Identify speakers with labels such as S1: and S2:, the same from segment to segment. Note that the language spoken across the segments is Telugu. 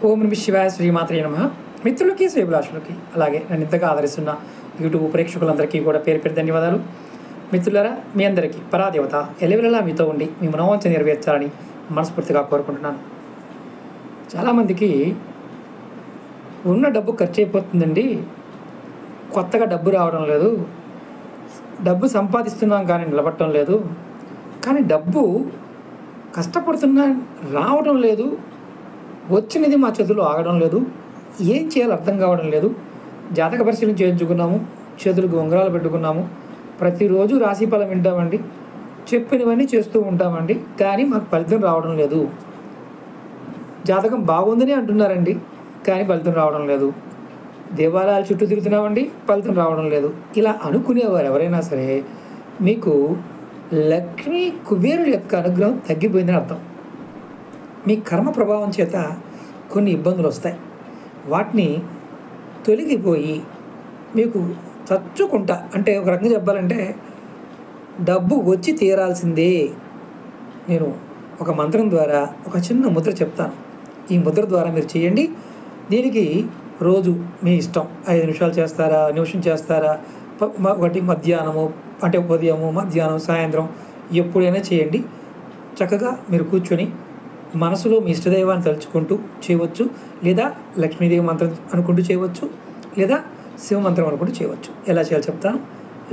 S1: ఓం నమః శివాయ శ్రీమాత్రే నమః. మిత్రులకి శ్రేభిలాషులకి అలాగే నన్ను ఇంతగా ఆదరిస్తున్న యూట్యూబ్ ప్రేక్షకులందరికీ కూడా పేరు పేరు ధన్యవాదాలు. మిత్రులారా, మీ అందరికీ పరాదేవత ఎల్లవెల్లలా మీతో ఉండి మీ మనోవాంఛ నెరవేర్చాలని మనస్ఫూర్తిగా కోరుకుంటున్నాను. చాలామందికి ఉన్న డబ్బు ఖర్చు అయిపోతుందండి, కొత్తగా డబ్బు రావడం లేదు, డబ్బు సంపాదిస్తున్నాం కానీ నిలబడటం లేదు, కానీ డబ్బు కష్టపడుతున్నా రావడం లేదు, వచ్చినది మా చేతుల్లో ఆగడం లేదు, ఏం చేయాలో అర్థం కావడం లేదు. జాతక పరిశీలన చేయించుకున్నాము, చేతులకు ఉంగరాలు పెట్టుకున్నాము, ప్రతిరోజు రాశిఫలం వింటామండి, చెప్పినవన్నీ చేస్తూ ఉంటామండి, కానీ మాకు ఫలితం రావడం లేదు. జాతకం బాగుందని అంటున్నారండి, కానీ ఫలితం రావడం లేదు. దేవాలయాల చుట్టూ తిరుగుతున్నామండి, ఫలితం రావడం లేదు. ఇలా అనుకునేవారు ఎవరైనా సరే మీకు లక్ష్మీ కుబేరుల యొక్క అనుగ్రహం తగ్గిపోయిందని అర్థం. మీ కర్మ ప్రభావం చేత కొన్ని ఇబ్బందులు వస్తాయి. వాటిని తొలగిపోయి మీకు చచ్చుకుంటా, అంటే ఒక రకంగా చెప్పాలంటే డబ్బు వచ్చి తీరాల్సిందే. నేను ఒక మంత్రం ద్వారా ఒక చిన్న ముద్ర చెప్తాను. ఈ ముద్ర ద్వారా మీరు చేయండి. దీనికి రోజు మీ ఇష్టం, 5 నిమిషాలు చేస్తారా, నిమిషం చేస్తారా, ఒకటి మధ్యాహ్నము అంటే ఉదయము, మధ్యాహ్నం, సాయంత్రం ఎప్పుడైనా చేయండి. చక్కగా మీరు కూర్చొని మనసులో మీ ఇష్టదైవాన్ని తలుచుకుంటూ చేయవచ్చు, లేదా లక్ష్మీదేవి మంత్రం అనుకుంటూ చేయవచ్చు, లేదా శివ మంత్రం అనుకుంటూ చేయవచ్చు. ఎలా చేయాలో చెప్తాను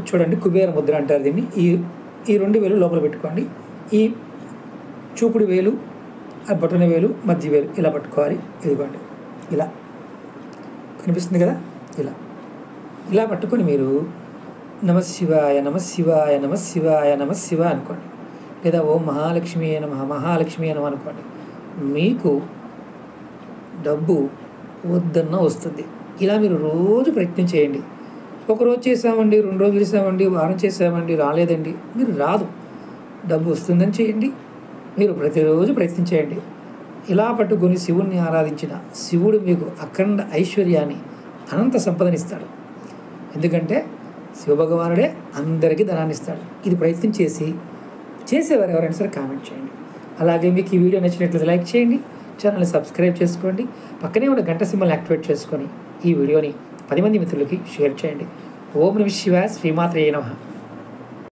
S1: చూడండి. కుబేర ముద్ర అంటారు దీన్ని. ఈ 2 వేలు లోపల పెట్టుకోండి. ఈ చూపుడు వేలు, ఆ బొటన వేలు, మధ్య వేలు ఇలా పట్టుకోవాలి. ఇదిగోండి, ఇలా కనిపిస్తుంది కదా, ఇలా పట్టుకొని మీరు నమశివాయ నమశివాయ నమశివాయ నమశివాయ అనుకోండి, లేదా ఓం మహాలక్ష్మి నమః మహాలక్ష్మి నమః అనుకోండి. మీకు డబ్బు వద్దన్నా వస్తుంది. ఇలా మీరు రోజు ప్రయత్నం చేయండి. ఒకరోజు చేసామండి, 2 రోజులు చేసామండి, వారం చేసామండి, రాలేదండి, మీరు రాదు, డబ్బు వస్తుందని చేయండి. మీరు ప్రతిరోజు ప్రయత్నం చేయండి. ఇలా పట్టుకొని శివుణ్ణి ఆరాధించిన శివుడు మీకు అఖండ ఐశ్వర్యాన్ని, అనంత సంపదనిస్తాడు. ఎందుకంటే శివభగవానుడే అందరికీ ధనాన్ని ఇస్తాడు. ఇది ప్రయత్నం చేసేవారు ఎవరైనా సరే కామెంట్ చేయండి. అలాగే మీకు ఈ వీడియో నచ్చినట్లయితే లైక్ చేయండి, ఛానల్ని సబ్స్క్రైబ్ చేసుకోండి, పక్కనే ఉన్న గంట సింబల్ని యాక్టివేట్ చేసుకొని ఈ వీడియోని 10 మంది మిత్రులకి షేర్ చేయండి. ఓం నమః శివాయ శ్రీమాత్రే నమః.